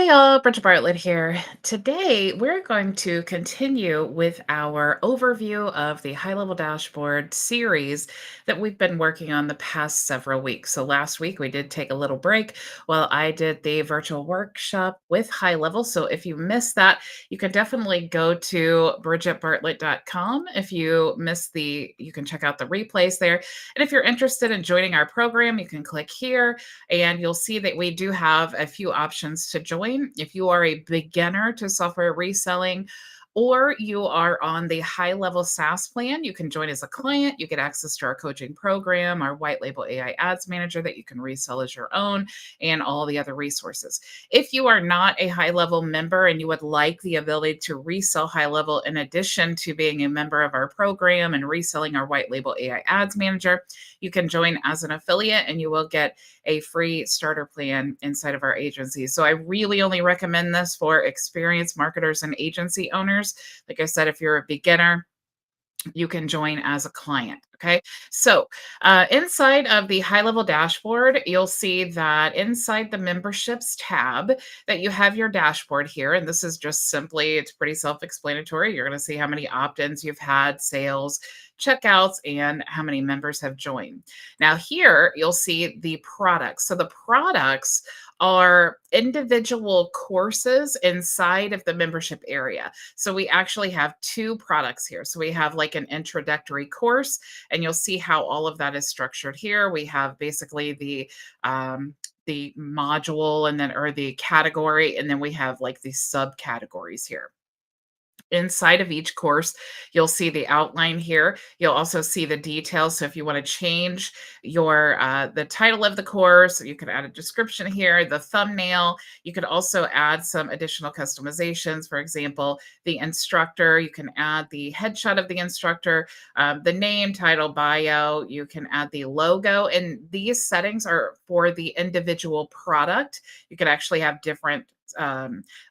Hi, all. Bridget Bartlett here. Today, we're going to continue with our overview of the high level dashboard series that we've been working on the past several weeks. So, last week we did take a little break while I did the virtual workshop with high level. So, if you missed that, you can definitely go to bridgetbartlett.com. If you missed you can check out the replays there. And if you're interested in joining our program, you can click here and you'll see that we do have a few options to join. If you are a beginner to software reselling, or you are on the high level SaaS plan, you can join as a client. You get access to our coaching program, our white label AI ads manager that you can resell as your own, and all the other resources. If you are not a high level member and you would like the ability to resell high level in addition to being a member of our program and reselling our white label AI ads manager, you can join as an affiliate and you will get a free starter plan inside of our agency. So I really only recommend this for experienced marketers and agency owners. Like I said, if you're a beginner, you can join as a client. Okay. So inside of the high level dashboard, you'll see that inside the memberships tab that you have your dashboard here. And this is just simply, it's pretty self-explanatory. You're going to see how many opt-ins you've had, sales, checkouts, and how many members have joined. Now here you'll see the products. So the products are individual courses inside of the membership area. So we actually have two products here. So we have like an introductory course, and you'll see how all of that is structured here. We have basically the module and then or the category, and then we have like these subcategories here. Inside of each course, you'll see the outline here. You'll also see the details. So if you want to change the title of the course, you can add a description here, the thumbnail. You could also add some additional customizations. For example, the instructor, you can add the headshot of the instructor, the name, title, bio. You can add the logo, and these settings are for the individual product. You could actually have different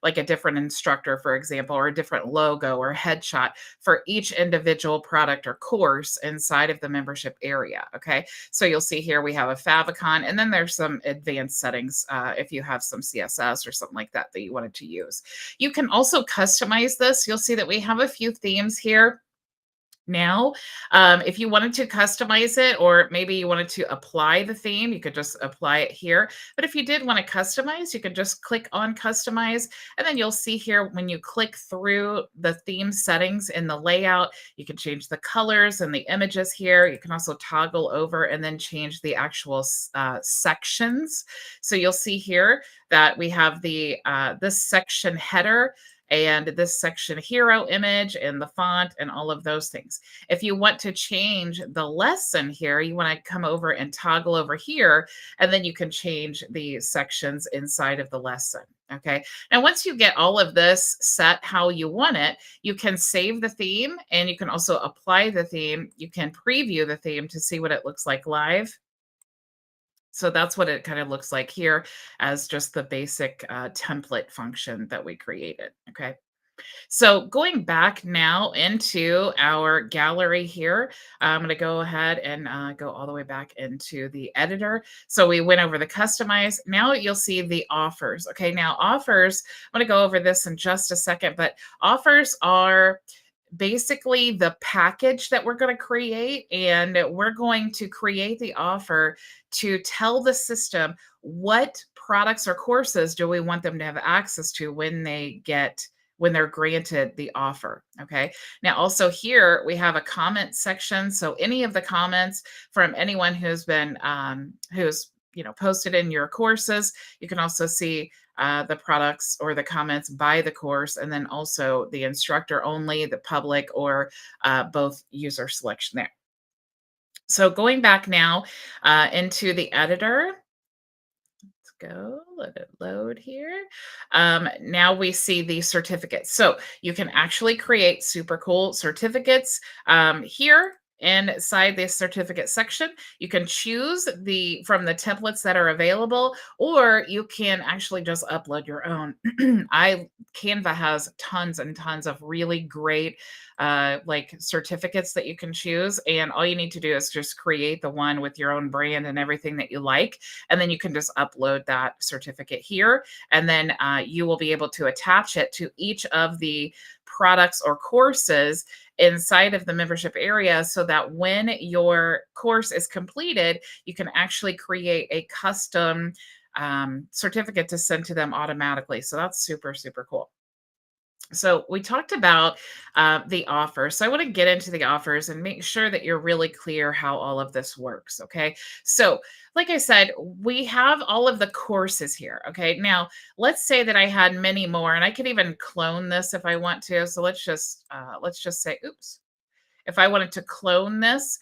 like a different instructor, for example, or a different logo or headshot for each individual product or course inside of the membership area. Okay. So you'll see here we have a favicon, and then there's some advanced settings if you have some CSS or something like that that you wanted to use. You can also customize this. You'll see that we have a few themes here. Now, if you wanted to customize it, or maybe you wanted to apply the theme, you could just apply it here. But if you did want to customize, you could just click on customize. And then you'll see here when you click through the theme settings in the layout, you can change the colors and the images here. You can also toggle over and then change the actual sections. So you'll see here that we have this section header and this section hero image and the font and all of those things. If you want to change the lesson here, you want to come over and toggle over here, and then you can change the sections inside of the lesson. Okay. Now, once you get all of this set how you want it, you can save the theme and you can also apply the theme. You can preview the theme to see what it looks like live. So that's what it kind of looks like here as just the basic template function that we created. Okay. So going back now into our gallery here, I'm going to go ahead and go all the way back into the editor. So we went over the customize. Now you'll see the offers. Okay. Now offers, I'm going to go over this in just a second, but offers are basically the package that we're going to create, and we're going to create the offer to tell the system what products or courses do we want them to have access to when they're granted the offer. Okay. Now also here we have a comment section. So any of the comments from anyone who's posted in your courses, you can also see the products or the comments by the course, and then also the instructor only, the public, or both user selection there. So going back now into the editor, go, let it load here. Now we see the certificates. So you can actually create super cool certificates here inside the certificate section. You can choose from the templates that are available, or you can actually just upload your own. Canva has tons and tons of really great like certificates that you can choose. And all you need to do is just create the one with your own brand and everything that you like. And then you can just upload that certificate here. And then you will be able to attach it to each of the products or courses inside of the membership area so that when your course is completed, you can actually create a custom certificate to send to them automatically. So that's super, super cool. So we talked about the offers. So I want to get into the offers and make sure that you're really clear how all of this works. Okay. So, like I said, we have all of the courses here. Okay. Now, let's say that I had many more, and I could even clone this if I want to. So let's just say, oops. If I wanted to clone this,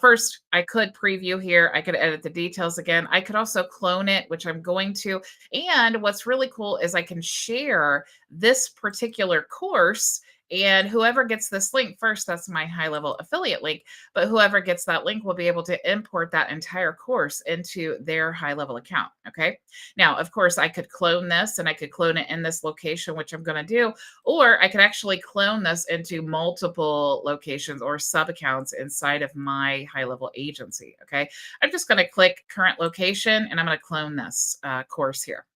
first I could preview here. I could edit the details again. I could also clone it, which I'm going to. And what's really cool is I can share this particular course. And whoever gets this link first, that's my high level affiliate link. But whoever gets that link will be able to import that entire course into their high level account. Okay. Now, of course, I could clone this and I could clone it in this location, which I'm going to do. Or I could actually clone this into multiple locations or sub accounts inside of my high level agency. Okay. I'm just going to click current location and I'm going to clone this course here.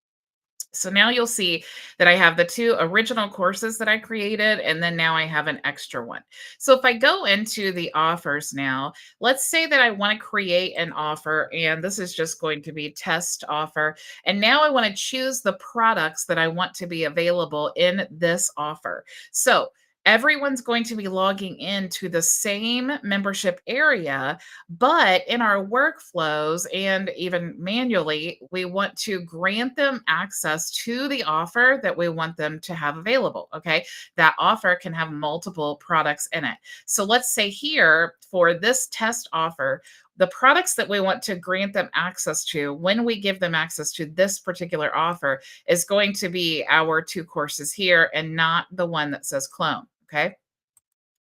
So now you'll see that I have the two original courses that I created, and then now I have an extra one. So if I go into the offers now, let's say that I want to create an offer, and this is just going to be test offer. And now I want to choose the products that I want to be available in this offer. So everyone's going to be logging into the same membership area, but in our workflows and even manually, we want to grant them access to the offer that we want them to have available. Okay. That offer can have multiple products in it. So let's say here for this test offer, the products that we want to grant them access to when we give them access to this particular offer is going to be our two courses here and not the one that says clone. Okay.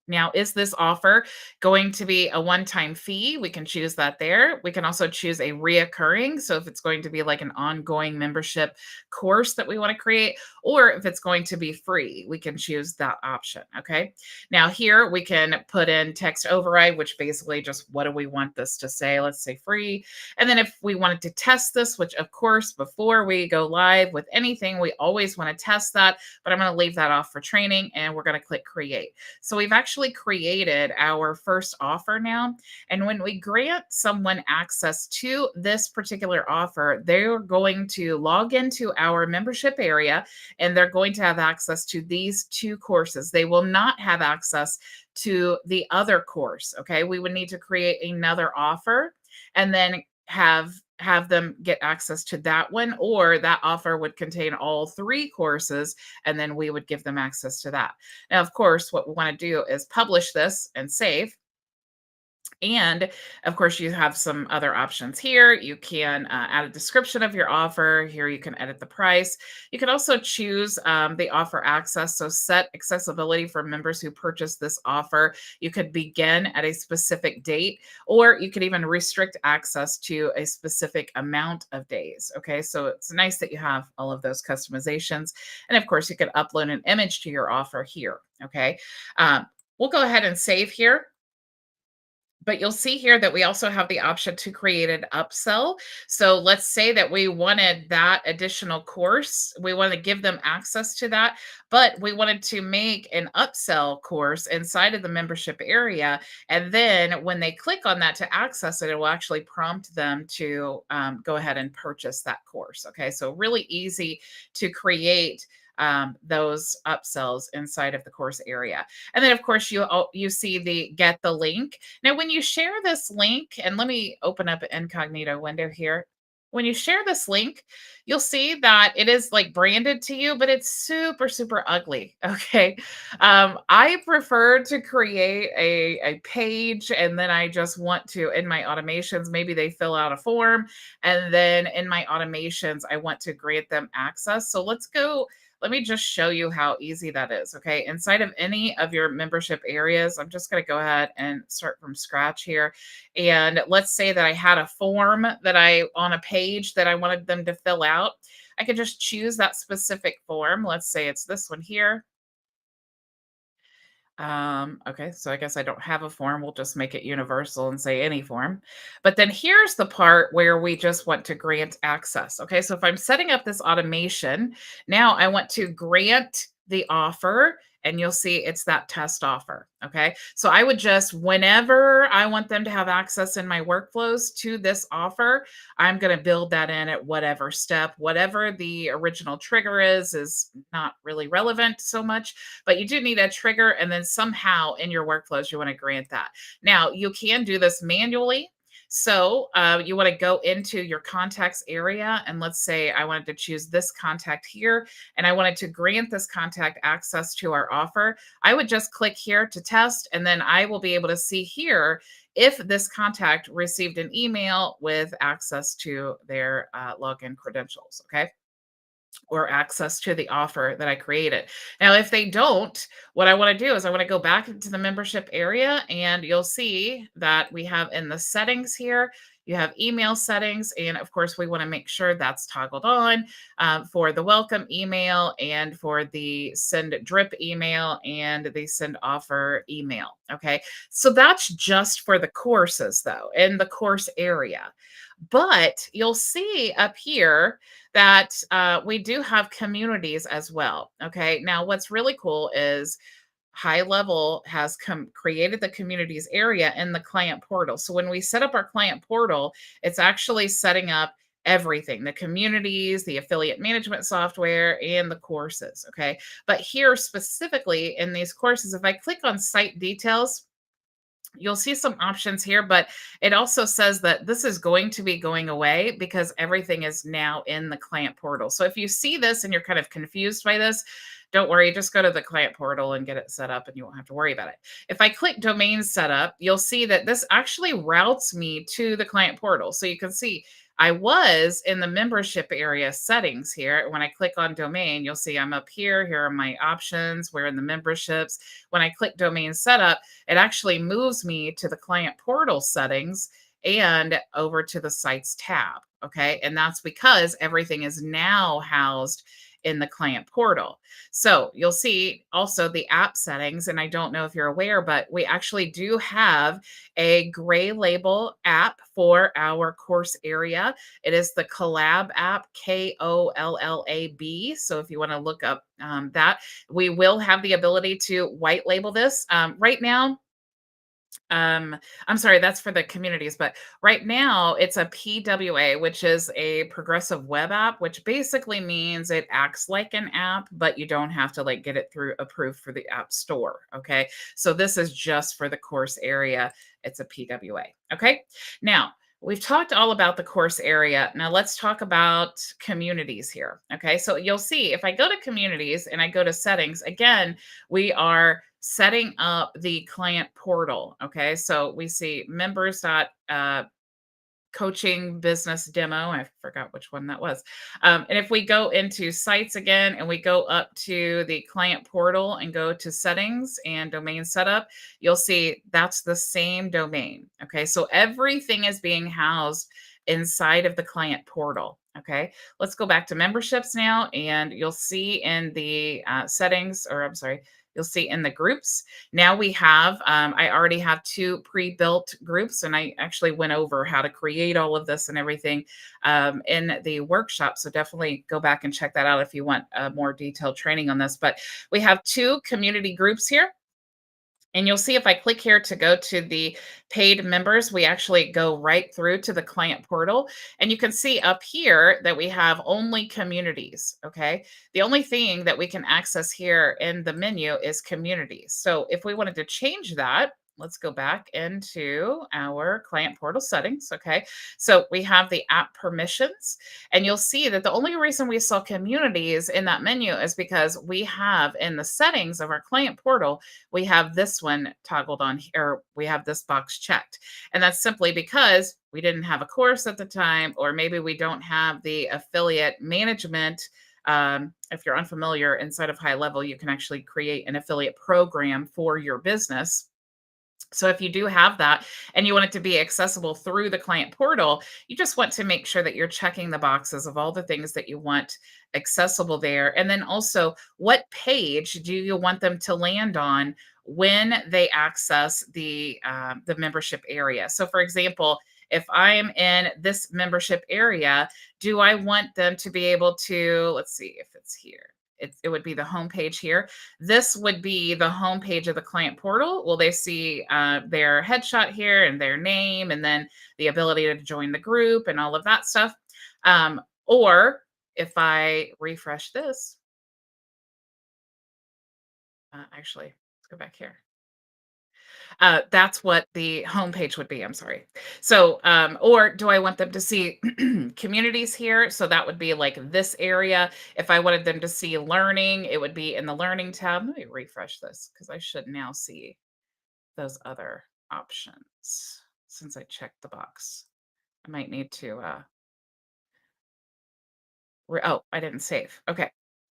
Now, is this offer going to be a one-time fee? We can choose that there. We can also choose a reoccurring. So if it's going to be like an ongoing membership course that we want to create, or if it's going to be free, we can choose that option. Okay. Now here we can put in text override, which basically just what do we want this to say? Let's say free. And then if we wanted to test this, which of course, before we go live with anything, we always want to test that, but I'm going to leave that off for training and we're going to click create. So we've actually created our first offer now. And when we grant someone access to this particular offer, they're going to log into our membership area and they're going to have access to these two courses. They will not have access to the other course. Okay. We would need to create another offer and then have them get access to that one, or that offer would contain all three courses and then we would give them access to that. Now, of course, what we want to do is publish this and save. And of course, you have some other options here. You can add a description of your offer. Here, you can edit the price. You can also choose the offer access. So, set accessibility for members who purchase this offer. You could begin at a specific date, or you could even restrict access to a specific amount of days. Okay, so it's nice that you have all of those customizations. And of course, you could upload an image to your offer here. Okay, we'll go ahead and save here. But you'll see here that we also have the option to create an upsell. So let's say that we wanted that additional course. We want to give them access to that, but we wanted to make an upsell course inside of the membership area. And then when they click on that to access it, it will actually prompt them to go ahead and purchase that course. Okay. So really easy to create those upsells inside of the course area. And then of course you see the get the link. Now when you share this link, and let me open up an incognito window here. When you share this link, you'll see that it is like branded to you, but it's super, super ugly. Okay. I prefer to create a page and then I just want to, in my automations, maybe they fill out a form. And then in my automations, I want to grant them access. So let me just show you how easy that is. Okay. Inside of any of your membership areas, I'm just going to go ahead and start from scratch here. And let's say that I had a form that on a page that I wanted them to fill out. I could just choose that specific form. Let's say it's this one here. Okay, so I guess I don't have a form. We'll just make it universal and say any form. But then here's the part where we just want to grant access. Okay, so if I'm setting up this automation, now I want to grant the offer, and you'll see it's that test offer. Okay, so I would just, whenever I want them to have access in my workflows to this offer, I'm going to build that in at whatever step, whatever the original trigger is not really relevant so much, but you do need a trigger, and then somehow in your workflows you want to grant that. Now you can do this manually. So you want to go into your contacts area, and let's say I wanted to choose this contact here, and I wanted to grant this contact access to our offer. I would just click here to test, and then I will be able to see here if this contact received an email with access to their login credentials. Okay, or access to the offer that I created. Now, if they don't, what I want to do is I want to go back into the membership area, and you'll see that we have in the settings here, you have email settings. And of course, we want to make sure that's toggled on for the welcome email and for the send drip email and the send offer email. Okay. So that's just for the courses, though, in the course area. But you'll see up here that we do have communities as well. Okay. Now, what's really cool is High Level has created the communities area in the client portal. So when we set up our client portal, it's actually setting up everything, the communities, the affiliate management software, and the courses. Okay. But here specifically in these courses, if I click on site details, you'll see some options here, but it also says that this is going to be going away because everything is now in the client portal. So if you see this and you're kind of confused by this, don't worry, just go to the client portal and get it set up and you won't have to worry about it. If I click domain setup, you'll see that this actually routes me to the client portal. So you can see I was in the membership area settings here. When I click on domain, you'll see I'm up here. Here are my options. We're in the memberships. When I click domain setup, it actually moves me to the client portal settings and over to the sites tab. Okay. And that's because everything is now housed in the client portal. So you'll see also the app settings. And I don't know if you're aware, but we actually do have a gray label app for our course area. It is the Collab app, KOLLAB. So if you want to look up that, we will have the ability to white label this. Right now, I'm sorry, that's for the communities, but right now it's a PWA, which is a progressive web app, which basically means it acts like an app, but you don't have to like get it through approved for the app store. Okay. So this is just for the course area. It's a PWA. Okay. Now, we've talked all about the course area. Now let's talk about communities here. Okay. So you'll see if I go to communities and I go to settings, again, we are setting up the client portal. Okay. So we see members dot coaching business demo. I forgot which one that was. And if we go into sites again and we go up to the client portal and go to settings and domain setup, you'll see that's the same domain. Okay. So everything is being housed inside of the client portal. Okay. Let's go back to memberships now. And you'll see in the settings, or I'm sorry, you'll see in the groups. Now we have, I already have two pre-built groups, and I actually went over how to create all of this and everything in the workshop. So definitely go back and check that out if you want more detailed training on this. But we have two community groups here. And you'll see if I click here to go to the paid members, we actually go right through to the client portal. And you can see up here that we have only communities. Okay. The only thing that we can access here in the menu is communities. So if we wanted to change that, let's go back into our client portal settings. Okay. So we have the app permissions, and you'll see that the only reason we saw communities in that menu is because we have in the settings of our client portal, we have this one toggled on here. We have this box checked. And that's simply because we didn't have a course at the time, or maybe we don't have the affiliate management. If you're unfamiliar, inside of High Level, you can actually create an affiliate program for your business. So if you do have that and you want it to be accessible through the client portal, you just want to make sure that you're checking the boxes of all the things that you want accessible there. And then also, what page do you want them to land on when they access the membership area. So, for example, if I am in this membership area, do I want them to be able to, let's see if it's here. It would be the homepage here. This would be the homepage of the client portal. Will they see their headshot here and their name, and then the ability to join the group and all of that stuff? Or if I refresh this, actually, let's go back here. That's what the homepage would be. I'm sorry. So, or do I want them to see communities here? So that would be like this area. If I wanted them to see learning, it would be in the learning tab. Let me refresh this because I should now see those other options since I checked the box. I might need to oh, I didn't save. Okay.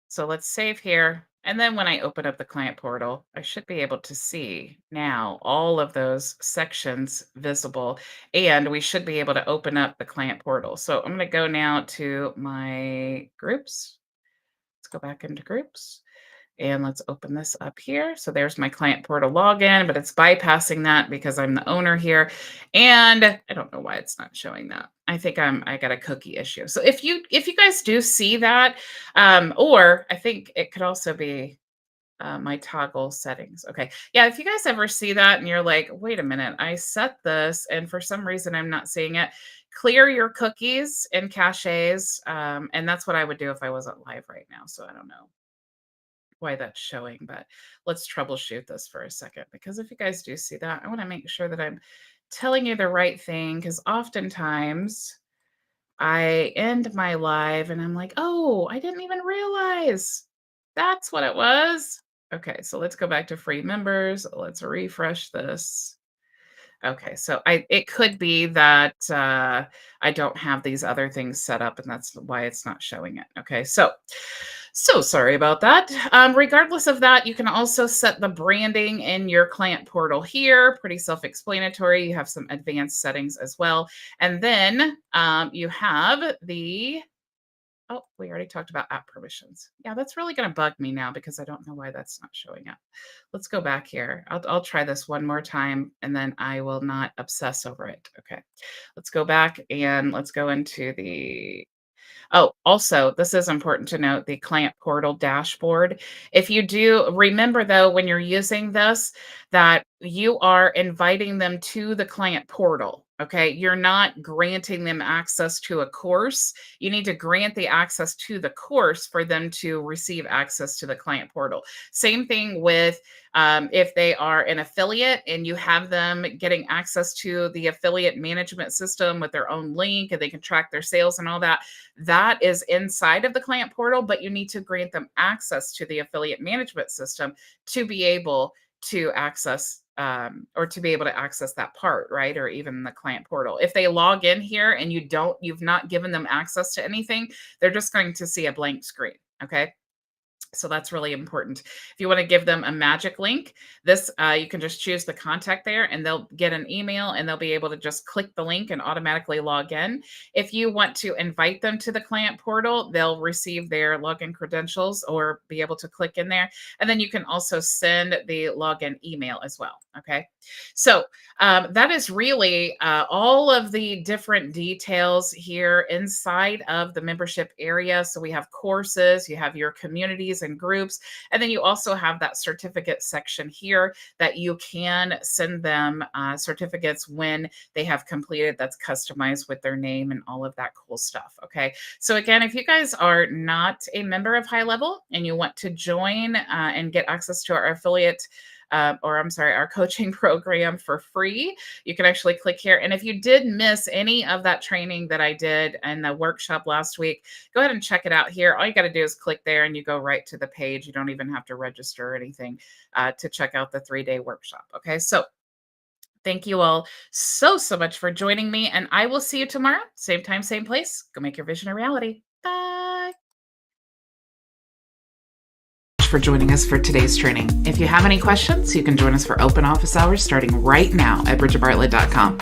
So let's save here. And then when I open up the client portal, I should be able to see now all of those sections visible. And we should be able to open up the client portal. So I'm going to go now to my groups. Let's go back into groups. And let's open this up here. So there's my client portal login, but it's bypassing that because I'm the owner here. And I don't know why it's not showing that. I think I got a cookie issue. So if you guys do see that, or I think it could also be my toggle settings. Okay. Yeah. If you guys ever see that and you're like, wait a minute, I set this and for some reason I'm not seeing it, clear your cookies and caches. And that's what I would do if I wasn't live right now. So I don't know why that's showing, but let's troubleshoot this for a second, because if you guys do see that, I want to make sure that I'm telling you the right thing, because oftentimes I end my live and I'm like, oh, I didn't even realize that's what it was. Okay, so let's go back to free members. Let's refresh this. Okay, so it could be that I don't have these other things set up, and that's why it's not showing it. Okay, so sorry about that. Regardless of that, you can also set the branding in your client portal here. Pretty self-explanatory. You have some advanced settings as well, and then you have the. Oh, we already talked about app permissions. Yeah, that's really going to bug me now because I don't know why that's not showing up. Let's go back here. I'll try this one more time and then I will not obsess over it. Okay, let's go back and let's go into the Oh, also, this is important to note, the client portal dashboard. If you do remember though, when you're using this, that you are inviting them to the client portal. Okay. You're not granting them access to a course. You need to grant the access to the course for them to receive access to the client portal. Same thing with if they are an affiliate and you have them getting access to the affiliate management system with their own link and they can track their sales and all that. That is inside of the client portal, but you need to grant them access to the affiliate management system to be able to access or to be able to access that part, right? Or even the client portal. If they log in here and you've not given them access to anything, they're just going to see a blank screen. Okay. So that's really important. If you want to give them a magic link, this you can just choose the contact there and they'll get an email and they'll be able to just click the link and automatically log in. If you want to invite them to the client portal, they'll receive their login credentials or be able to click in there. And then you can also send the login email as well. Okay. So that is really all of the different details here inside of the membership area. So we have courses, you have your communities and groups, and then you also have that certificate section here that you can send them certificates when they have completed, that's customized with their name and all of that cool stuff. Okay. So again, if you guys are not a member of HighLevel and you want to join and get access to our affiliate our coaching program for free, you can actually click here. And if you did miss any of that training that I did in the workshop last week, go ahead and check it out here. All you got to do is click there and you go right to the page. You don't even have to register or anything to check out the 3-day workshop. Okay, so thank you all so much for joining me, and I will see you tomorrow, same time, same place. Go make your vision a reality. Bye. For joining us for today's training. If you have any questions, you can join us for open office hours starting right now at bridgetbartlett.com.